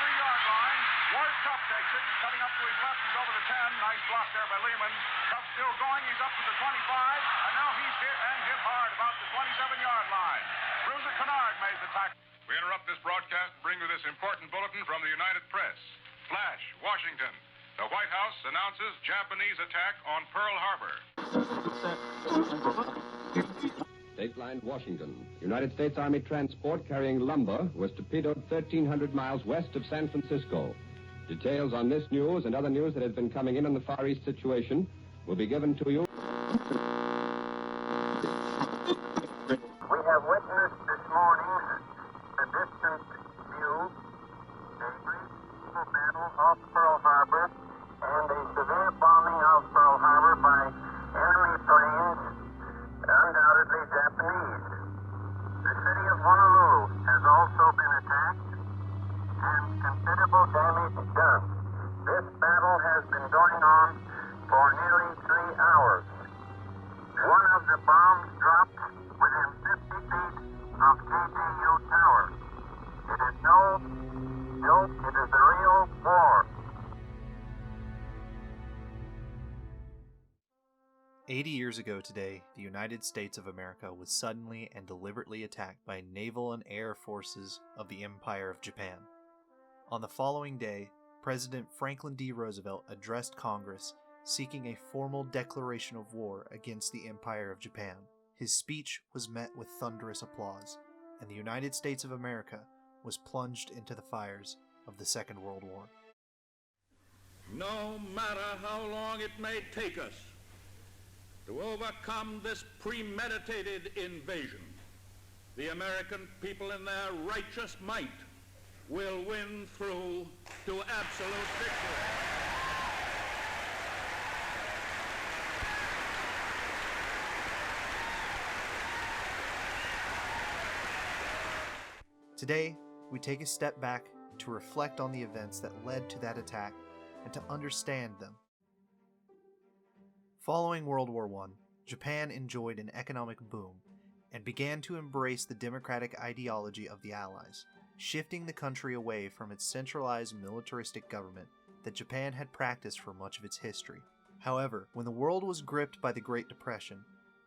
3-yard line. Ward Tuff takes it. He's cutting up to his left. He's over the 10. Nice block there by Lehman. Tuff still going. He's up to the 25. And now he's hit and hit hard about the 27-yard line. Bruiser Kennard made the tackle. We interrupt this broadcast and bring you this important bulletin from the United Press. Flash, Washington. The White House announces Japanese attack on Pearl Harbor. Dateline, Washington. United States Army transport carrying lumber was torpedoed 1,300 miles west of San Francisco. Details on this news and other news that has been coming in on the Far East situation will be given to you. We have witnessed this morning a distant view, a brief battle off Pearl Harbor, and a severe bombing of Pearl Harbor by enemy planes, undoubtedly Japanese. The city of Honolulu has also been attacked, and considerable damage done. This battle has been going on for nearly 3 hours. One of the bombs dropped within 50 feet of KGU Tower. It is no joke, it is a real war. 80 years ago today, the United States of America was suddenly and deliberately attacked by naval and air forces of the Empire of Japan. On the following day, President Franklin D. Roosevelt addressed Congress seeking a formal declaration of war against the Empire of Japan. His speech was met with thunderous applause, and the United States of America was plunged into the fires of the Second World War. No matter how long it may take us to overcome this premeditated invasion, the American people in their righteous might will win through to absolute victory. Today, we take a step back to reflect on the events that led to that attack and to understand them. Following World War I, Japan enjoyed an economic boom and began to embrace the democratic ideology of the Allies, shifting the country away from its centralized militaristic government that Japan had practiced for much of its history. However, when the world was gripped by the Great Depression,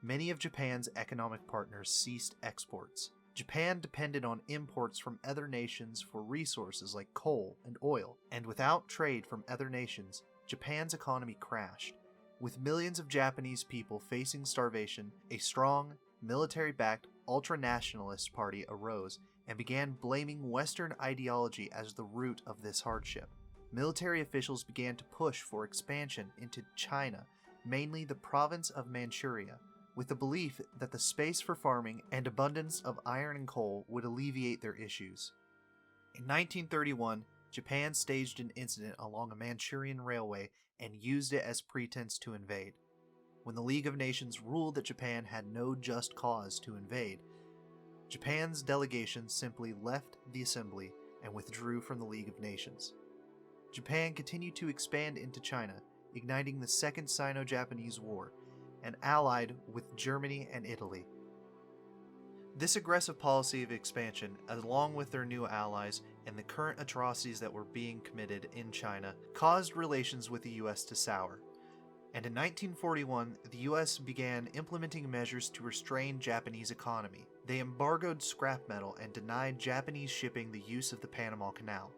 many of Japan's economic partners ceased exports. Japan depended on imports from other nations for resources like coal and oil, and without trade from other nations, Japan's economy crashed. With millions of Japanese people facing starvation, a strong, military-backed, ultra-nationalist party arose and began blaming Western ideology as the root of this hardship. Military officials began to push for expansion into China, mainly the province of Manchuria, with the belief that the space for farming and abundance of iron and coal would alleviate their issues. In 1931, Japan staged an incident along a Manchurian railway and used it as pretense to invade. When the League of Nations ruled that Japan had no just cause to invade, Japan's delegation simply left the assembly and withdrew from the League of Nations. Japan continued to expand into China, igniting the Second Sino-Japanese War, and allied with Germany and Italy. This aggressive policy of expansion, along with their new allies and the current atrocities that were being committed in China, caused relations with the US to sour. And in 1941, the US began implementing measures to restrain Japanese economy. They embargoed scrap metal and denied Japanese shipping the use of the Panama Canal.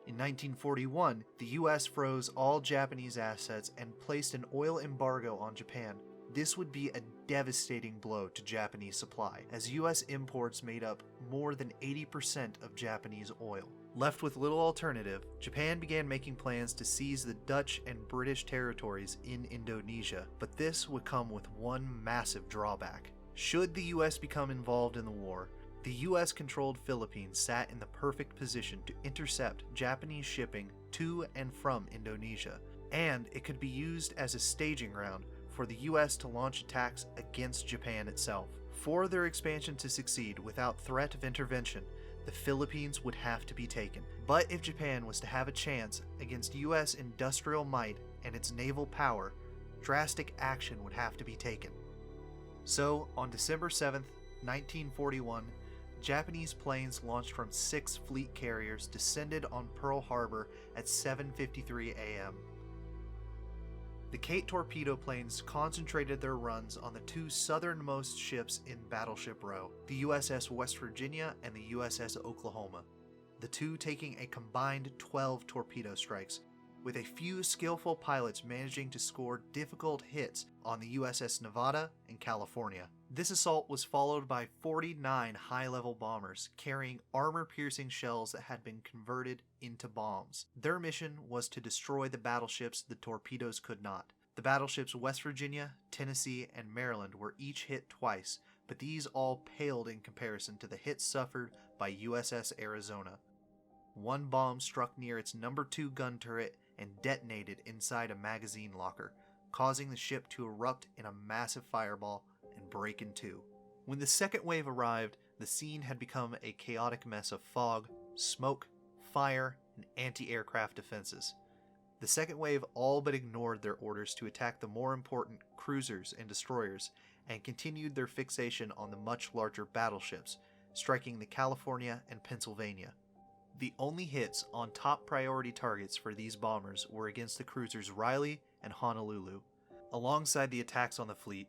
In 1941, the US froze all Japanese assets and placed an oil embargo on Japan. This would be a devastating blow to Japanese supply, as US imports made up more than 80% of Japanese oil. Left with little alternative, Japan began making plans to seize the Dutch and British territories in Indonesia, but this would come with one massive drawback. Should the US become involved in the war, the US-controlled Philippines sat in the perfect position to intercept Japanese shipping to and from Indonesia, and it could be used as a staging ground for the US to launch attacks against Japan itself. For their expansion to succeed without threat of intervention, the Philippines would have to be taken. But if Japan was to have a chance against US industrial might and its naval power, drastic action would have to be taken. So, on December 7th, 1941, Japanese planes launched from 6 fleet carriers descended on Pearl Harbor at 7:53 a.m. The Kate torpedo planes concentrated their runs on the 2 southernmost ships in Battleship Row, the USS West Virginia and the USS Oklahoma, the 2 taking a combined 12 torpedo strikes, with a few skillful pilots managing to score difficult hits on the USS Nevada and California. This assault was followed by 49 high-level bombers carrying armor-piercing shells that had been converted into bombs. Their mission was to destroy the battleships the torpedoes could not. The battleships West Virginia, Tennessee, and Maryland were each hit twice, but these all paled in comparison to the hits suffered by USS Arizona. One bomb struck near its number 2 gun turret and detonated inside a magazine locker, causing the ship to erupt in a massive fireball and break in 2. When the second wave arrived, the scene had become a chaotic mess of fog, smoke, fire, and anti-aircraft defenses. The second wave all but ignored their orders to attack the more important cruisers and destroyers and continued their fixation on the much larger battleships, striking the California and Pennsylvania. The only hits on top priority targets for these bombers were against the cruisers Riley and Honolulu. Alongside the attacks on the fleet,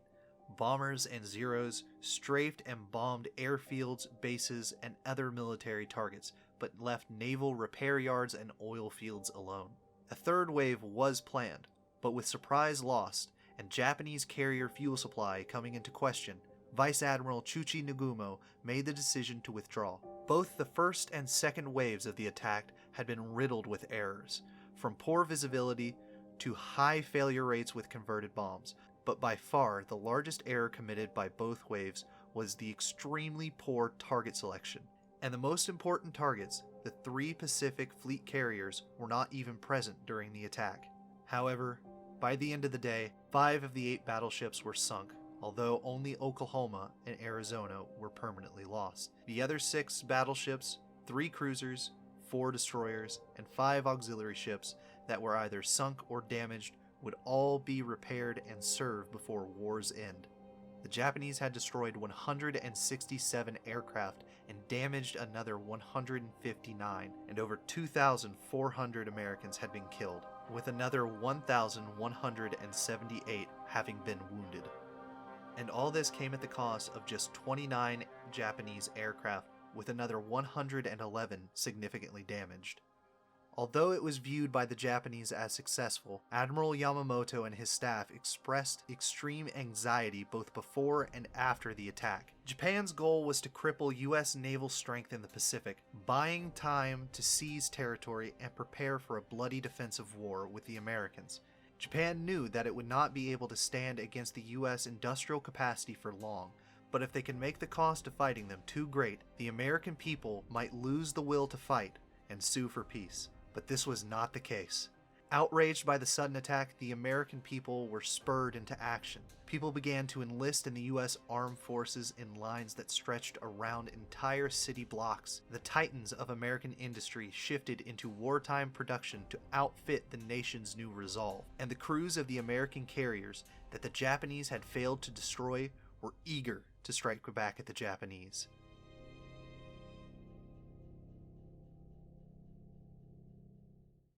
bombers and Zeros strafed and bombed airfields, bases, and other military targets, but left naval repair yards and oil fields alone. A third wave was planned, but with surprise lost and Japanese carrier fuel supply coming into question, Vice Admiral Chuchi Nagumo made the decision to withdraw. Both the first and second waves of the attack had been riddled with errors, from poor visibility to high failure rates with converted bombs, but by far the largest error committed by both waves was the extremely poor target selection. And the most important targets, the 3 Pacific Fleet carriers, were not even present during the attack. However, by the end of the day, 5 of the 8 battleships were sunk, although only Oklahoma and Arizona were permanently lost. The other 6 battleships, 3 cruisers, 4 destroyers, and 5 auxiliary ships that were either sunk or damaged would all be repaired and serve before war's end. The Japanese had destroyed 167 aircraft and damaged another 159, and over 2,400 Americans had been killed, with another 1,178 having been wounded. And all this came at the cost of just 29 Japanese aircraft, with another 111 significantly damaged. Although it was viewed by the Japanese as successful, Admiral Yamamoto and his staff expressed extreme anxiety both before and after the attack. Japan's goal was to cripple US naval strength in the Pacific, buying time to seize territory and prepare for a bloody defensive war with the Americans. Japan knew that it would not be able to stand against the US industrial capacity for long, but if they could make the cost of fighting them too great, the American people might lose the will to fight and sue for peace. But this was not the case. Outraged by the sudden attack, the American people were spurred into action. People began to enlist in the U.S. Armed Forces in lines that stretched around entire city blocks. The titans of American industry shifted into wartime production to outfit the nation's new resolve, and the crews of the American carriers that the Japanese had failed to destroy were eager to strike back at the Japanese.